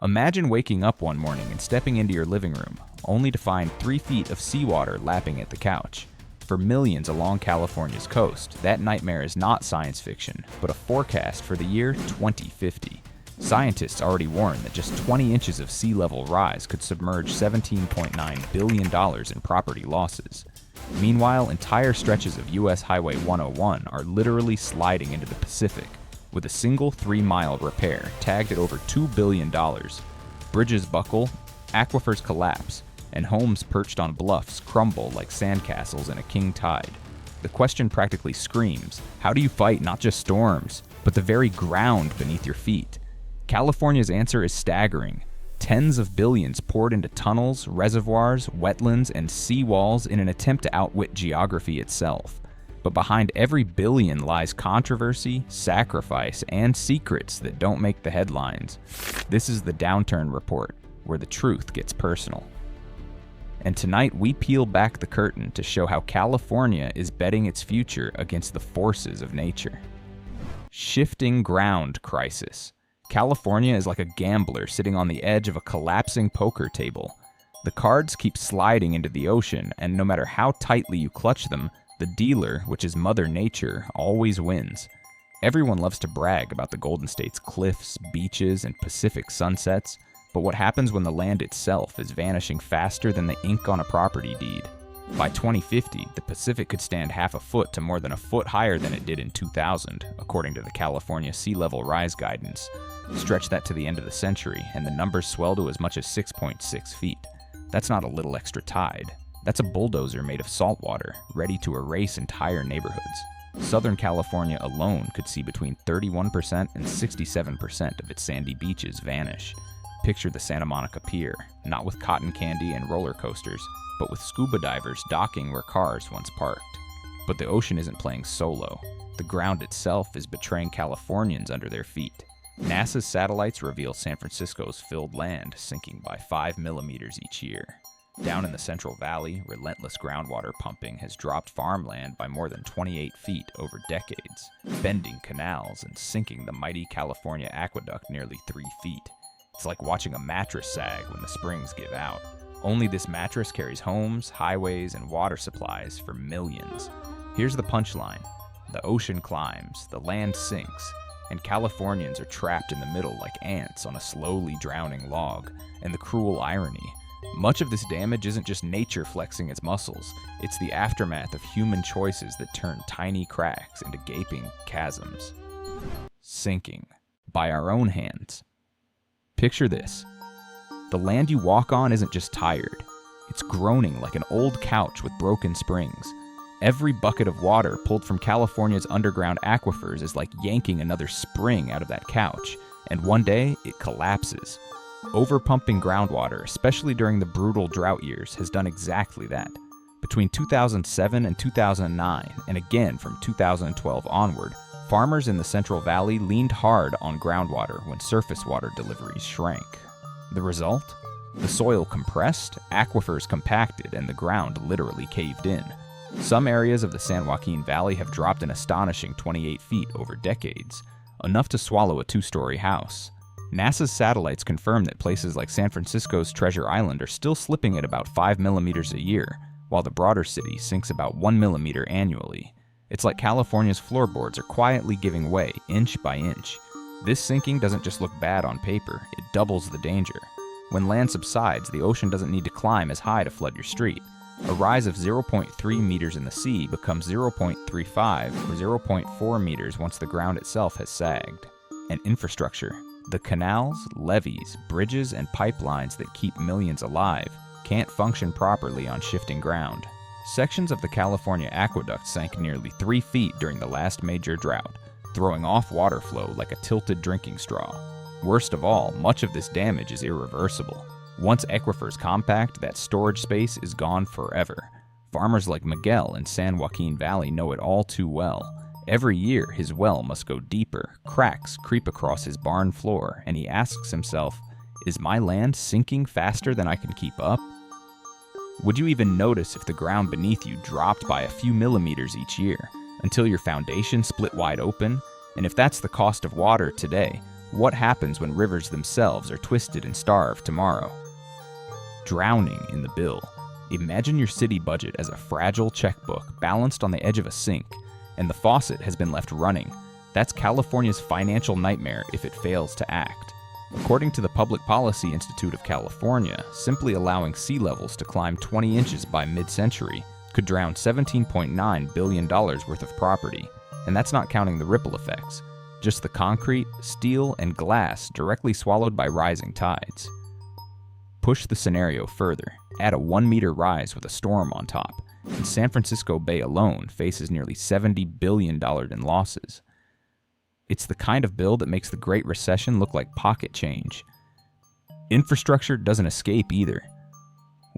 Imagine waking up one morning and stepping into your living room, only to find 3 feet of seawater lapping at the couch. For millions along California's coast, that nightmare is not science fiction, but a forecast for the year 2050. Scientists already warn that just 20 inches of sea level rise could submerge $17.9 billion in property losses. Meanwhile, entire stretches of U.S. Highway 101 are literally sliding into the Pacific, with a single 3-mile repair tagged at over $2 billion. Bridges buckle, aquifers collapse, and homes perched on bluffs crumble like sandcastles in a king tide. The question practically screams, how do you fight not just storms, but the very ground beneath your feet? California's answer is staggering. Tens of billions poured into tunnels, reservoirs, wetlands, and seawalls in an attempt to outwit geography itself. But behind every billion lies controversy, sacrifice, and secrets that don't make the headlines. This is the Downturn Report, where the truth gets personal. And tonight we peel back the curtain to show how California is betting its future against the forces of nature. Shifting ground crisis. California is like a gambler sitting on the edge of a collapsing poker table. The cards keep sliding into the ocean, and no matter how tightly you clutch them, the dealer, which is Mother Nature, always wins. Everyone loves to brag about the Golden State's cliffs, beaches, and Pacific sunsets, but what happens when the land itself is vanishing faster than the ink on a property deed? By 2050, the Pacific could stand half a foot to more than a foot higher than it did in 2000, according to the California Sea Level Rise Guidance. Stretch that to the end of the century, and the numbers swell to as much as 6.6 feet. That's not a little extra tide. That's a bulldozer made of salt water, ready to erase entire neighborhoods. Southern California alone could see between 31% and 67% of its sandy beaches vanish. Picture the Santa Monica Pier, not with cotton candy and roller coasters, but with scuba divers docking where cars once parked. But the ocean isn't playing solo. The ground itself is betraying Californians under their feet. NASA's satellites reveal San Francisco's filled land sinking by 5 millimeters each year. Down in the Central Valley, relentless groundwater pumping has dropped farmland by more than 28 feet over decades, bending canals and sinking the mighty California aqueduct nearly 3 feet. It's like watching a mattress sag when the springs give out. Only this mattress carries homes, highways, and water supplies for millions. Here's the punchline. The ocean climbs, the land sinks, and Californians are trapped in the middle like ants on a slowly drowning log. And the cruel irony, much of this damage isn't just nature flexing its muscles, it's the aftermath of human choices that turn tiny cracks into gaping chasms. Sinking. By our own hands. Picture this. The land you walk on isn't just tired. It's groaning like an old couch with broken springs. Every bucket of water pulled from California's underground aquifers is like yanking another spring out of that couch, and one day it collapses. Overpumping groundwater, especially during the brutal drought years, has done exactly that. Between 2007 and 2009, and again from 2012 onward, farmers in the Central Valley leaned hard on groundwater when surface water deliveries shrank. The result? The soil compressed, aquifers compacted, and the ground literally caved in. Some areas of the San Joaquin Valley have dropped an astonishing 28 feet over decades, enough to swallow a 2-story house. NASA's satellites confirm that places like San Francisco's Treasure Island are still slipping at about 5 millimeters a year, while the broader city sinks about 1 millimeter annually. It's like California's floorboards are quietly giving way inch by inch. This sinking doesn't just look bad on paper, it doubles the danger. When land subsides, the ocean doesn't need to climb as high to flood your street. A rise of 0.3 meters in the sea becomes 0.35 or 0.4 meters once the ground itself has sagged. And infrastructure, the canals, levees, bridges, and pipelines that keep millions alive, can't function properly on shifting ground. Sections of the California aqueduct sank nearly 3 feet during the last major drought, throwing off water flow like a tilted drinking straw. Worst of all, much of this damage is irreversible. Once aquifers compact, that storage space is gone forever. Farmers like Miguel in San Joaquin Valley know it all too well. Every year, his well must go deeper, cracks creep across his barn floor, and he asks himself, is my land sinking faster than I can keep up? Would you even notice if the ground beneath you dropped by a few millimeters each year, until your foundation split wide open? And if that's the cost of water today, What happens when rivers themselves are twisted and starved tomorrow? Drowning in the bill. Imagine your city budget as a fragile checkbook balanced on the edge of a sink, and the faucet has been left running. That's California's financial nightmare if it fails to act. According to the Public Policy Institute of California, simply allowing sea levels to climb 20 inches by mid-century could drown $17.9 billion worth of property, and that's not counting the ripple effects, just the concrete, steel, and glass directly swallowed by rising tides. Push the scenario further. Add a 1-meter rise with a storm on top, and San Francisco Bay alone faces nearly $70 billion in losses. It's the kind of bill that makes the Great Recession look like pocket change. Infrastructure doesn't escape either.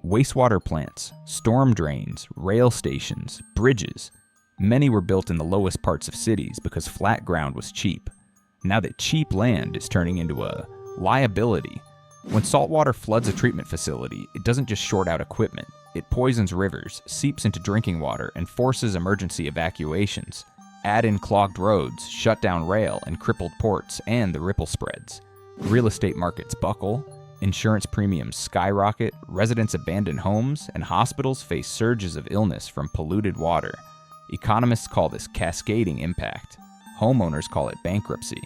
Wastewater plants, storm drains, rail stations, bridges. Many were built in the lowest parts of cities because flat ground was cheap. Now that cheap land is turning into a liability. When saltwater floods a treatment facility, it doesn't just short out equipment. It poisons rivers, seeps into drinking water, and forces emergency evacuations. Add in clogged roads, shut down rail, and crippled ports, and the ripple spreads. Real estate markets buckle, insurance premiums skyrocket, residents abandon homes, and hospitals face surges of illness from polluted water. Economists call this cascading impact. Homeowners call it bankruptcy.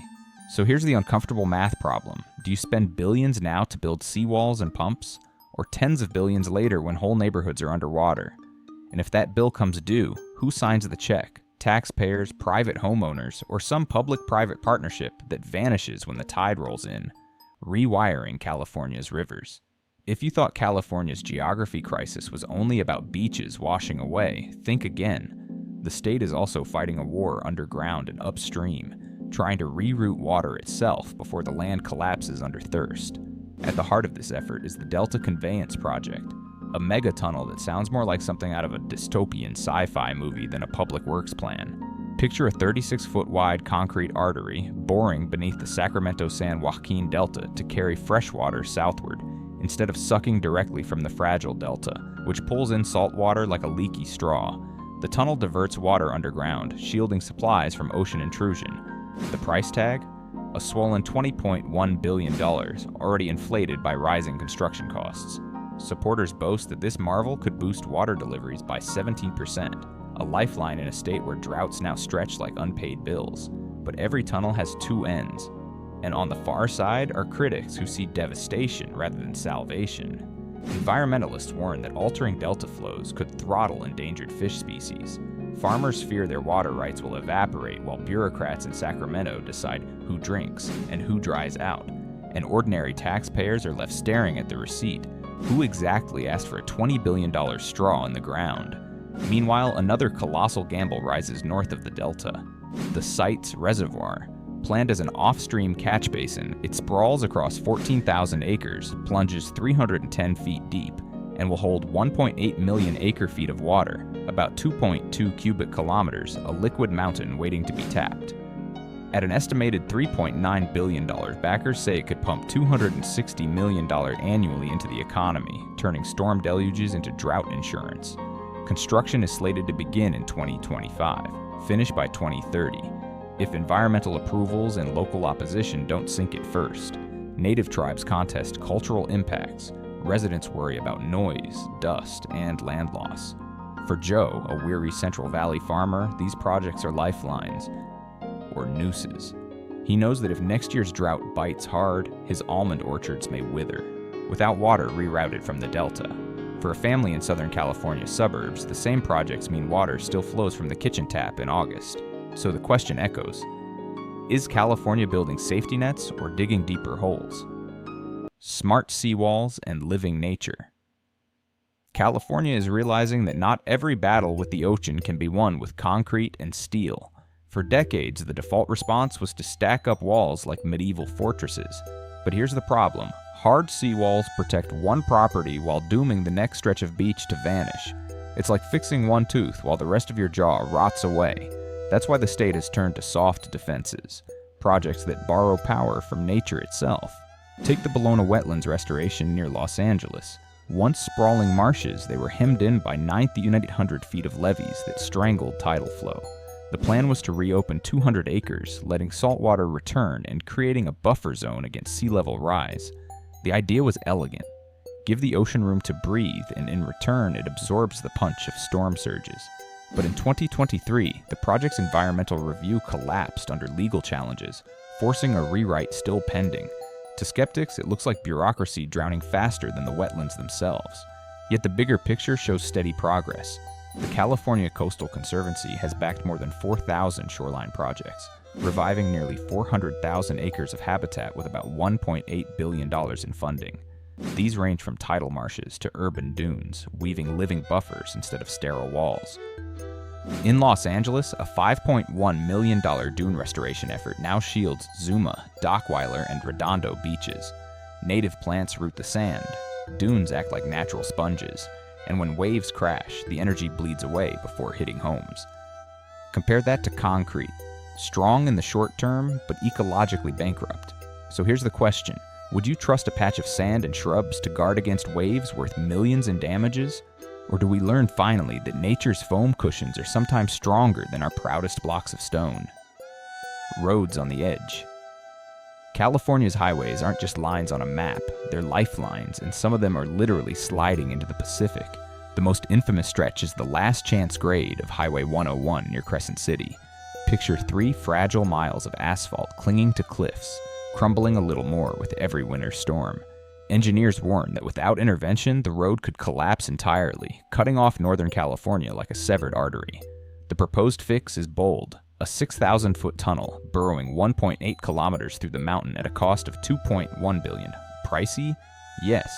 So here's the uncomfortable math problem. Do you spend billions now to build seawalls and pumps, or tens of billions later when whole neighborhoods are underwater? And if that bill comes due, who signs the check? Taxpayers, private homeowners, or some public-private partnership that vanishes when the tide rolls in, rewiring California's rivers. If you thought California's geography crisis was only about beaches washing away, think again. The state is also fighting a war underground and upstream, trying to reroute water itself before the land collapses under thirst. At the heart of this effort is the Delta Conveyance Project, a megatunnel that sounds more like something out of a dystopian sci-fi movie than a public works plan. Picture a 36-foot wide concrete artery boring beneath the Sacramento-San Joaquin Delta to carry fresh water southward, instead of sucking directly from the fragile delta, which pulls in salt water like a leaky straw. The tunnel diverts water underground, shielding supplies from ocean intrusion. The price tag? A swollen $20.1 billion, already inflated by rising construction costs. Supporters boast that this marvel could boost water deliveries by 17%, a lifeline in a state where droughts now stretch like unpaid bills. But every tunnel has two ends, and on the far side are critics who see devastation rather than salvation. Environmentalists warn that altering delta flows could throttle endangered fish species. Farmers fear their water rights will evaporate while bureaucrats in Sacramento decide who drinks and who dries out, and ordinary taxpayers are left staring at the receipt. Who exactly asked for a $20 billion straw in the ground? Meanwhile, another colossal gamble rises north of the delta. The Sites Reservoir. Planned as an off-stream catch basin, it sprawls across 14,000 acres, plunges 310 feet deep, and will hold 1.8 million acre-feet of water, about 2.2 cubic kilometers, a liquid mountain waiting to be tapped. At an estimated $3.9 billion, backers say it could pump $260 million annually into the economy, turning storm deluges into drought insurance. Construction is slated to begin in 2025, finish by 2030. If environmental approvals and local opposition don't sink it first, native tribes contest cultural impacts, residents worry about noise, dust, and land loss. For Joe, a weary Central Valley farmer, these projects are lifelines, or nooses. He knows that if next year's drought bites hard, his almond orchards may wither, without water rerouted from the delta. For a family in Southern California suburbs, the same projects mean water still flows from the kitchen tap in August. So the question echoes, is California building safety nets or digging deeper holes? Smart seawalls and living nature. California is realizing that not every battle with the ocean can be won with concrete and steel. For decades, the default response was to stack up walls like medieval fortresses. But here's the problem. Hard seawalls protect one property while dooming the next stretch of beach to vanish. It's like fixing one tooth while the rest of your jaw rots away. That's why the state has turned to soft defenses, projects that borrow power from nature itself. Take the Bologna Wetlands restoration near Los Angeles. Once sprawling marshes, they were hemmed in by 900 feet of levees that strangled tidal flow. The plan was to reopen 200 acres, letting saltwater return and creating a buffer zone against sea level rise. The idea was elegant. Give the ocean room to breathe, and in return it absorbs the punch of storm surges. But in 2023, the project's environmental review collapsed under legal challenges, forcing a rewrite still pending. To skeptics, it looks like bureaucracy drowning faster than the wetlands themselves. Yet the bigger picture shows steady progress. The California Coastal Conservancy has backed more than 4,000 shoreline projects, reviving nearly 400,000 acres of habitat with about $1.8 billion in funding. These range from tidal marshes to urban dunes, weaving living buffers instead of sterile walls. In Los Angeles, a $5.1 million dune restoration effort now shields Zuma, Dockweiler, and Redondo beaches. Native plants root the sand. Dunes act like natural sponges, and when waves crash, the energy bleeds away before hitting homes. Compare that to concrete. Strong in the short term, but ecologically bankrupt. So here's the question. Would you trust a patch of sand and shrubs to guard against waves worth millions in damages? Or do we learn finally that nature's foam cushions are sometimes stronger than our proudest blocks of stone? Roads on the edge. California's highways aren't just lines on a map, they're lifelines, and some of them are literally sliding into the Pacific. The most infamous stretch is the last chance grade of Highway 101 near Crescent City. Picture 3 fragile miles of asphalt clinging to cliffs, crumbling a little more with every winter storm. Engineers warn that without intervention, the road could collapse entirely, cutting off Northern California like a severed artery. The proposed fix is bold. A 6,000-foot tunnel, burrowing 1.8 kilometers through the mountain at a cost of $2.1 billion. Pricey? Yes.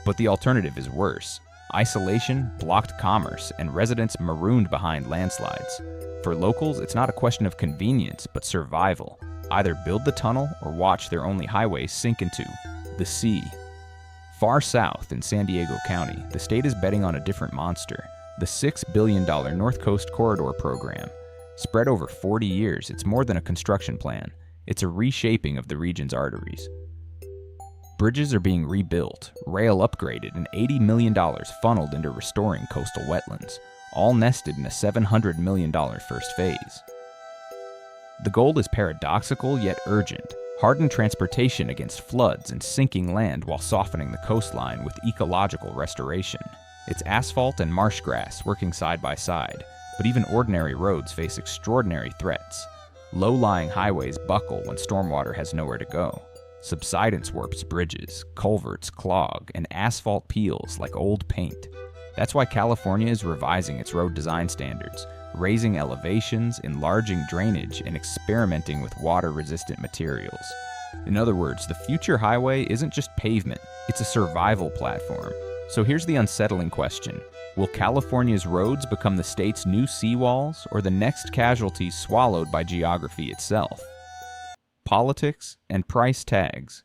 But the alternative is worse. Isolation, blocked commerce, and residents marooned behind landslides. For locals, it's not a question of convenience, but survival. Either build the tunnel or watch their only highway sink into the sea. Far south in San Diego County, the state is betting on a different monster, the $6 billion North Coast Corridor program. Spread over 40 years, it's more than a construction plan. It's a reshaping of the region's arteries. Bridges are being rebuilt, rail upgraded, and $80 million funneled into restoring coastal wetlands, all nested in a $700 million first phase. The goal is paradoxical yet urgent. Harden transportation against floods and sinking land while softening the coastline with ecological restoration. It's asphalt and marsh grass working side by side, but even ordinary roads face extraordinary threats. Low-lying highways buckle when stormwater has nowhere to go. Subsidence warps bridges, culverts clog, and asphalt peels like old paint. That's why California is revising its road design standards, raising elevations, enlarging drainage, and experimenting with water-resistant materials. In other words, the future highway isn't just pavement, it's a survival platform. So here's the unsettling question. Will California's roads become the state's new seawalls, or the next casualty swallowed by geography itself? Politics and price tags.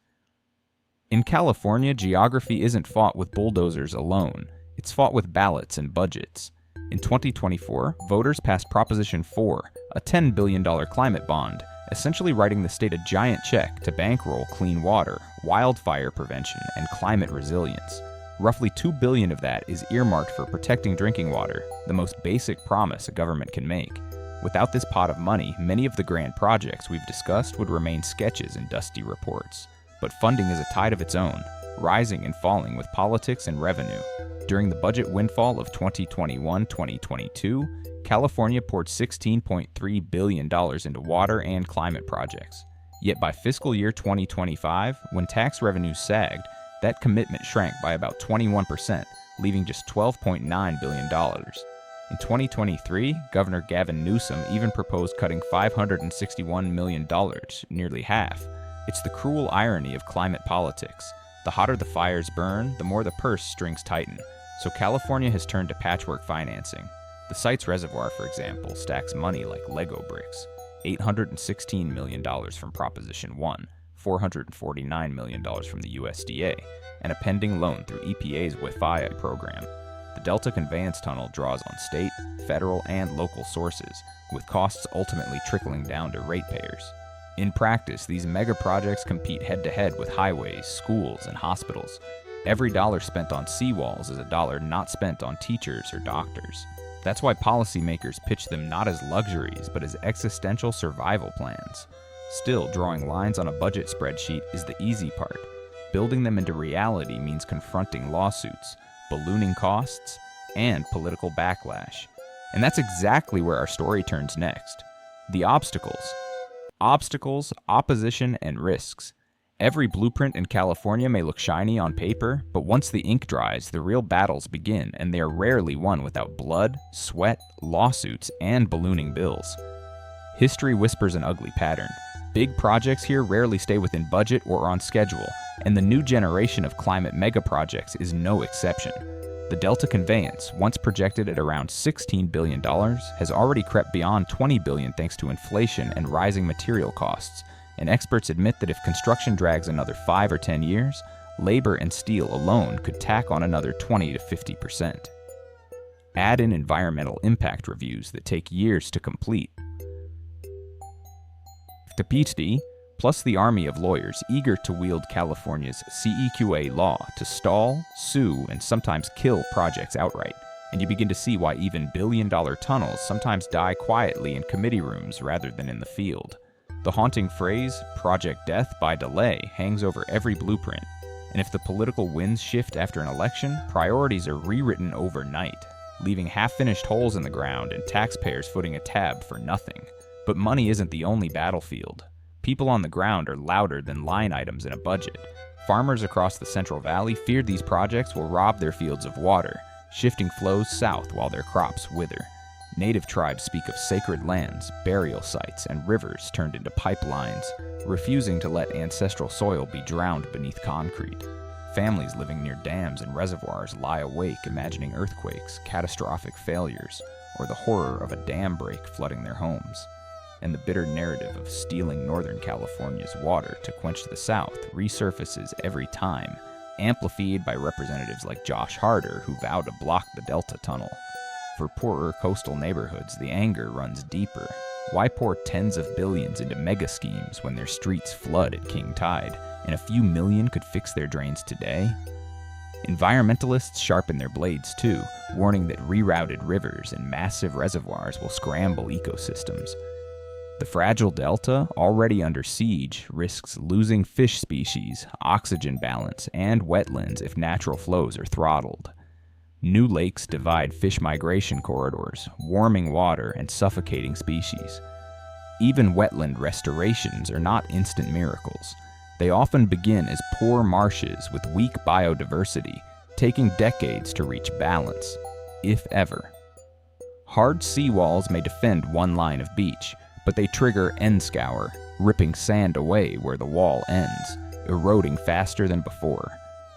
In California, geography isn't fought with bulldozers alone. It's fought with ballots and budgets. In 2024, voters passed Proposition 4, a $10 billion climate bond, essentially writing the state a giant check to bankroll clean water, wildfire prevention, and climate resilience. Roughly $2 billion of that is earmarked for protecting drinking water, the most basic promise a government can make. Without this pot of money, many of the grand projects we've discussed would remain sketches and dusty reports. But funding is a tide of its own, rising and falling with politics and revenue. During the budget windfall of 2021-2022, California poured $16.3 billion into water and climate projects. Yet by fiscal year 2025, when tax revenues sagged, that commitment shrank by about 21%, leaving just $12.9 billion. In 2023, Governor Gavin Newsom even proposed cutting $561 million, nearly half. It's the cruel irony of climate politics. The hotter the fires burn, the more the purse strings tighten. So California has turned to patchwork financing. The site's reservoir, for example, stacks money like Lego bricks. $816 million from Proposition 1, $449 million from the USDA, and a pending loan through EPA's Wi-Fi program. The Delta Conveyance Tunnel draws on state, federal, and local sources, with costs ultimately trickling down to ratepayers. In practice, these mega projects compete head-to-head with highways, schools, and hospitals. Every dollar spent on seawalls is a dollar not spent on teachers or doctors. That's why policymakers pitch them not as luxuries, but as existential survival plans. Still, drawing lines on a budget spreadsheet is the easy part. Building them into reality means confronting lawsuits, ballooning costs, and political backlash. And that's exactly where our story turns next. The obstacles. Obstacles, opposition, and risks. Every blueprint in California may look shiny on paper, but once the ink dries, the real battles begin, and they are rarely won without blood, sweat, lawsuits, and ballooning bills. History whispers an ugly pattern. Big projects here rarely stay within budget or on schedule, and the new generation of climate megaprojects is no exception. The Delta conveyance, once projected at around $16 billion, has already crept beyond $20 billion thanks to inflation and rising material costs, and experts admit that if construction drags another 5 or 10 years, labor and steel alone could tack on another 20 to 50%. Add in environmental impact reviews that take years to complete. Tapiti, plus the army of lawyers eager to wield California's CEQA law to stall, sue, and sometimes kill projects outright, and you begin to see why even billion-dollar tunnels sometimes die quietly in committee rooms rather than in the field. The haunting phrase, "project death by delay," hangs over every blueprint, and if the political winds shift after an election, priorities are rewritten overnight, leaving half-finished holes in the ground and taxpayers footing a tab for nothing. But money isn't the only battlefield. People on the ground are louder than line items in a budget. Farmers across the Central Valley fear these projects will rob their fields of water, shifting flows south while their crops wither. Native tribes speak of sacred lands, burial sites, and rivers turned into pipelines, refusing to let ancestral soil be drowned beneath concrete. Families living near dams and reservoirs lie awake imagining earthquakes, catastrophic failures, or the horror of a dam break flooding their homes. And the bitter narrative of stealing Northern California's water to quench the South resurfaces every time, amplified by representatives like Josh Harder who vow to block the Delta Tunnel. For poorer coastal neighborhoods, the anger runs deeper. Why pour tens of billions into mega schemes when their streets flood at king tide, and a few million could fix their drains today? Environmentalists sharpen their blades too, warning that rerouted rivers and massive reservoirs will scramble ecosystems. The fragile delta, already under siege, risks losing fish species, oxygen balance, and wetlands if natural flows are throttled. New lakes divide fish migration corridors, warming water and suffocating species. Even wetland restorations are not instant miracles. They often begin as poor marshes with weak biodiversity, taking decades to reach balance, if ever. Hard seawalls may defend one line of beach, but they trigger end scour, ripping sand away where the wall ends, eroding faster than before.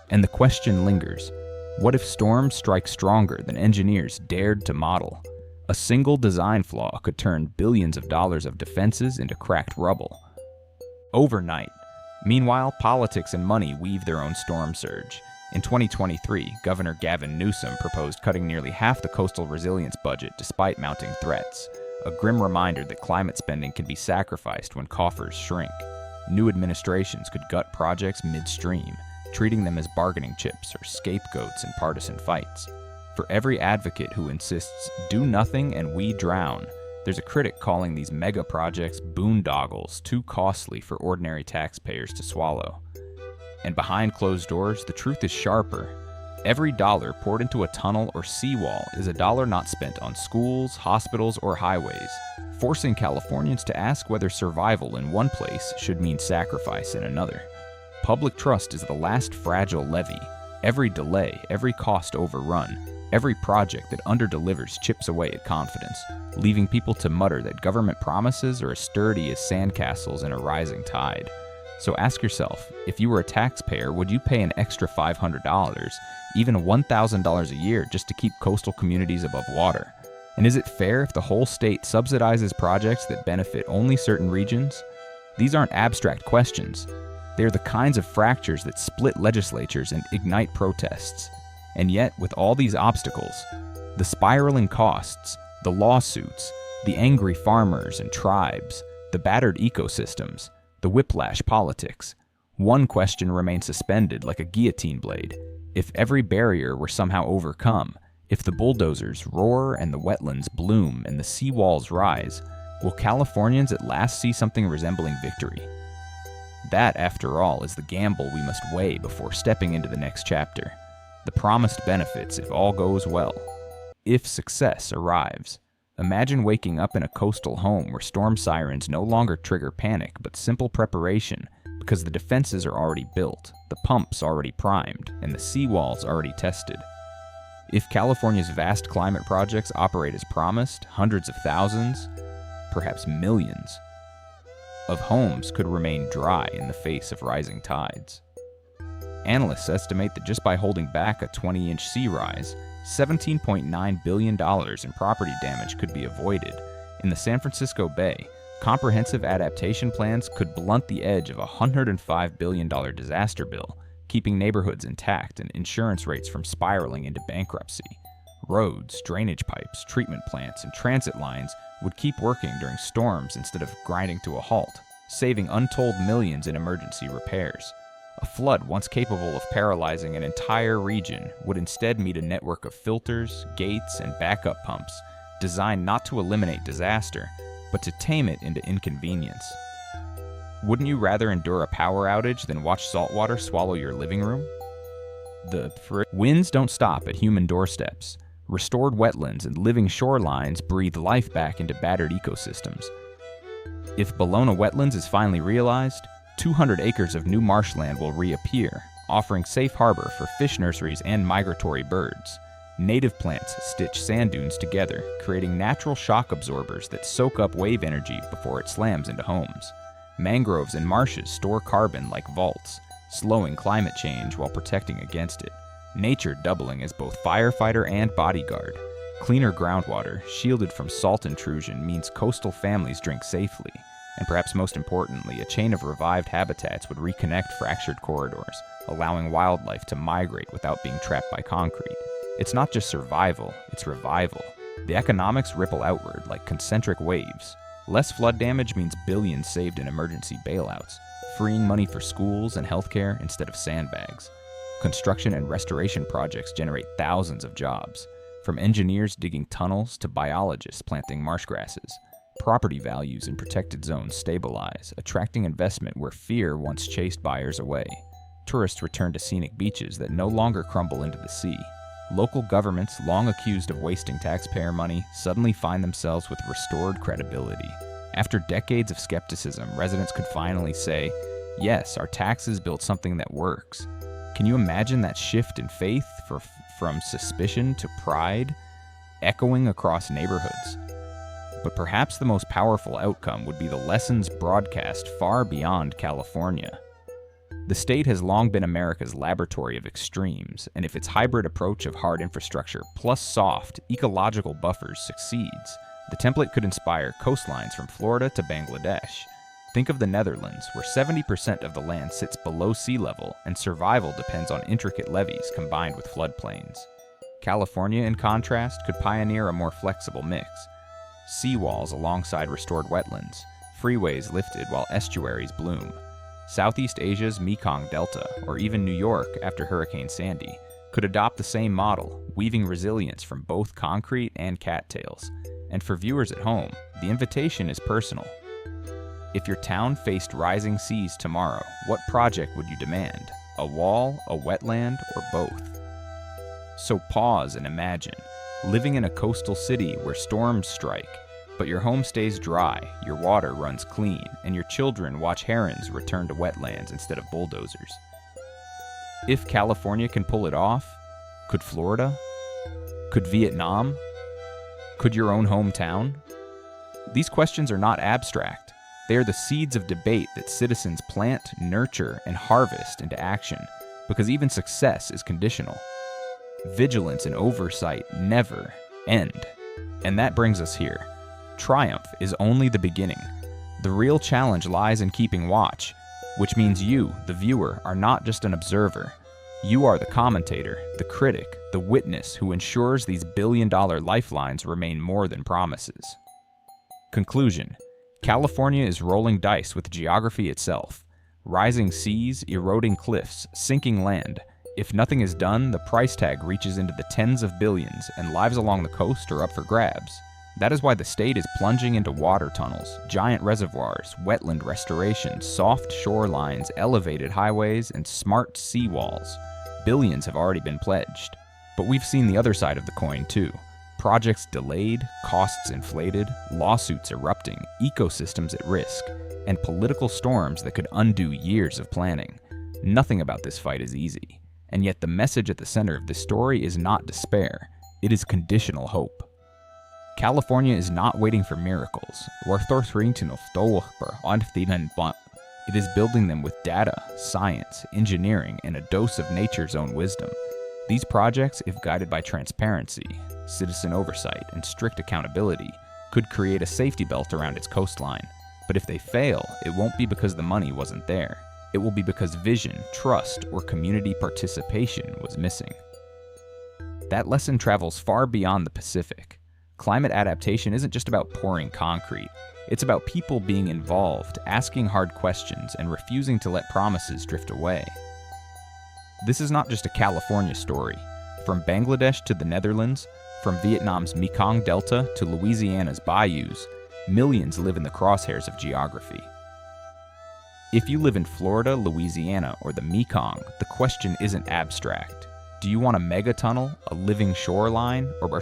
And the question lingers. What if storms strike stronger than engineers dared to model? A single design flaw could turn billions of dollars of defenses into cracked rubble. Overnight. Meanwhile, politics and money weave their own storm surge. In 2023, Governor Gavin Newsom proposed cutting nearly half the coastal resilience budget despite mounting threats, a grim reminder that climate spending can be sacrificed when coffers shrink. New administrations could gut projects midstream, treating them as bargaining chips or scapegoats in partisan fights. For every advocate who insists, "do nothing and we drown," there's a critic calling these mega projects boondoggles too costly for ordinary taxpayers to swallow. And behind closed doors, the truth is sharper. Every dollar poured into a tunnel or seawall is a dollar not spent on schools, hospitals, or highways, forcing Californians to ask whether survival in one place should mean sacrifice in another. Public trust is the last fragile levee. Every delay, every cost overrun, every project that underdelivers chips away at confidence, leaving people to mutter that government promises are as sturdy as sandcastles in a rising tide. So ask yourself, if you were a taxpayer, would you pay an extra $500, even $1,000 a year just to keep coastal communities above water? And is it fair if the whole state subsidizes projects that benefit only certain regions? These aren't abstract questions. They're the kinds of fractures that split legislatures and ignite protests. And yet, with all these obstacles, the spiraling costs, the lawsuits, the angry farmers and tribes, the battered ecosystems, the whiplash politics, one question remains suspended like a guillotine blade. If every barrier were somehow overcome, If the bulldozers roar and the wetlands bloom and the seawalls rise, will Californians at last see something resembling victory? That, after all, is the gamble we must weigh before stepping into the next chapter. The promised benefits if all goes well. If success arrives. Imagine waking up in a coastal home where storm sirens no longer trigger panic but simple preparation because the defenses are already built, the pumps already primed, and the seawalls already tested. If California's vast climate projects operate as promised, hundreds of thousands, perhaps millions, of homes could remain dry in the face of rising tides. Analysts estimate that just by holding back a 20-inch sea rise, $17.9 billion in property damage could be avoided. In the San Francisco Bay, comprehensive adaptation plans could blunt the edge of a $105 billion disaster bill, keeping neighborhoods intact and insurance rates from spiraling into bankruptcy. Roads, drainage pipes, treatment plants, and transit lines would keep working during storms instead of grinding to a halt, saving untold millions in emergency repairs. A flood once capable of paralyzing an entire region would instead meet a network of filters, gates, and backup pumps designed not to eliminate disaster, but to tame it into inconvenience. Wouldn't you rather endure a power outage than watch saltwater swallow your living room? Winds don't stop at human doorsteps. Restored wetlands and living shorelines breathe life back into battered ecosystems. If Bologna Wetlands is finally realized, 200 acres of new marshland will reappear, offering safe harbor for fish nurseries and migratory birds. Native plants stitch sand dunes together, creating natural shock absorbers that soak up wave energy before it slams into homes. Mangroves and marshes store carbon like vaults, slowing climate change while protecting against it. Nature doubling as both firefighter and bodyguard. Cleaner groundwater, shielded from salt intrusion, means coastal families drink safely. And perhaps most importantly, a chain of revived habitats would reconnect fractured corridors, allowing wildlife to migrate without being trapped by concrete. It's not just survival, it's revival. The economics ripple outward like concentric waves. Less flood damage means billions saved in emergency bailouts, freeing money for schools and healthcare instead of sandbags. Construction and restoration projects generate thousands of jobs, from engineers digging tunnels to biologists planting marsh grasses. Property values in protected zones stabilize, attracting investment where fear once chased buyers away. Tourists return to scenic beaches that no longer crumble into the sea. Local governments, long accused of wasting taxpayer money, suddenly find themselves with restored credibility. After decades of skepticism, residents could finally say, yes, our taxes built something that works. Can you imagine that shift in faith from suspicion to pride, echoing across neighborhoods? But perhaps the most powerful outcome would be the lessons broadcast far beyond California. The state has long been America's laboratory of extremes, and if its hybrid approach of hard infrastructure plus soft, ecological buffers succeeds, the template could inspire coastlines from Florida to Bangladesh. Think of the Netherlands, where 70% of the land sits below sea level, and survival depends on intricate levees combined with floodplains. California, in contrast, could pioneer a more flexible mix. Seawalls alongside restored wetlands, freeways lifted while estuaries bloom. Southeast Asia's Mekong Delta, or even New York after Hurricane Sandy, could adopt the same model, weaving resilience from both concrete and cattails. And for viewers at home, the invitation is personal. If your town faced rising seas tomorrow, what project would you demand? A wall, a wetland, or both? So pause and imagine, living in a coastal city where storms strike, but your home stays dry, your water runs clean, and your children watch herons return to wetlands instead of bulldozers. If California can pull it off, could Florida? Could Vietnam? Could your own hometown? These questions are not abstract. They are the seeds of debate that citizens plant, nurture, and harvest into action, because even success is conditional. Vigilance and oversight never end. And that brings us here. Triumph is only the beginning. The real challenge lies in keeping watch, which means you, the viewer, are not just an observer. You are the commentator, the critic, the witness who ensures these billion-dollar lifelines remain more than promises. Conclusion. California is rolling dice with geography itself. Rising seas, eroding cliffs, sinking land, If nothing is done, the price tag reaches into the tens of billions, and lives along the coast are up for grabs. That is why the state is plunging into water tunnels, giant reservoirs, wetland restoration, soft shorelines, elevated highways, and smart seawalls. Billions have already been pledged. But we've seen the other side of the coin too. Projects delayed, costs inflated, lawsuits erupting, ecosystems at risk, and political storms that could undo years of planning. Nothing about this fight is easy. And yet the message at the center of this story is not despair. It is conditional hope. California is not waiting for miracles. It is building them with data, science, engineering, and a dose of nature's own wisdom. These projects, if guided by transparency, citizen oversight, and strict accountability, could create a safety belt around its coastline. But if they fail, it won't be because the money wasn't there. It will be because vision, trust, or community participation was missing. That lesson travels far beyond the Pacific. Climate adaptation isn't just about pouring concrete. It's about people being involved, asking hard questions, and refusing to let promises drift away. This is not just a California story. From Bangladesh to the Netherlands, from Vietnam's Mekong Delta to Louisiana's bayous, millions live in the crosshairs of geography. If you live in Florida, Louisiana, or the Mekong, the question isn't abstract. Do you want a megatunnel, a living shoreline, or a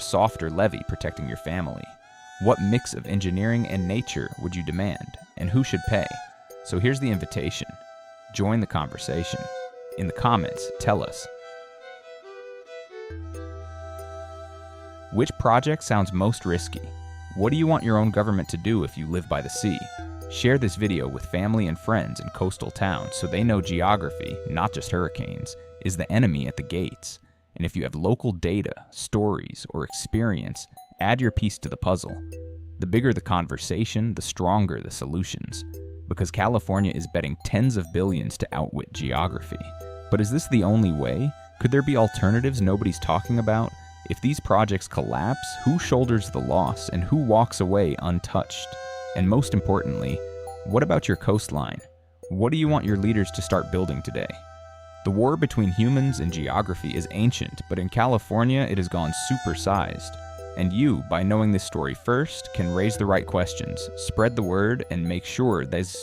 softer levee protecting your family? What mix of engineering and nature would you demand, and who should pay? So here's the invitation. Join the conversation. In the comments, tell us. Which project sounds most risky? What do you want your own government to do if you live by the sea? Share this video with family and friends in coastal towns so they know geography, not just hurricanes, is the enemy at the gates. And if you have local data, stories, or experience, add your piece to the puzzle. The bigger the conversation, the stronger the solutions. Because California is betting tens of billions to outwit geography. But is this the only way? Could there be alternatives nobody's talking about? If these projects collapse, who shoulders the loss and who walks away untouched? And most importantly, what about your coastline? What do you want your leaders to start building today? The war between humans and geography is ancient, but in California it has gone supersized. And you, by knowing this story first, can raise the right questions, spread the word, and make sure these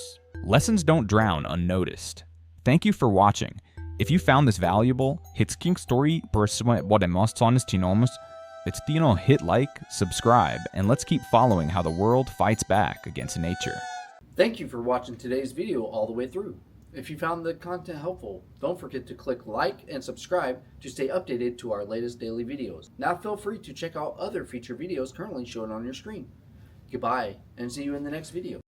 lessons don't drown unnoticed. Thank you for watching. If you found this valuable, hit like, subscribe, and let's keep following how the world fights back against nature. Thank you for watching today's video all the way through. If you found the content helpful, don't forget to click like and subscribe to stay updated to our latest daily videos. Now feel free to check out other feature videos currently shown on your screen. Goodbye, and see you in the next video.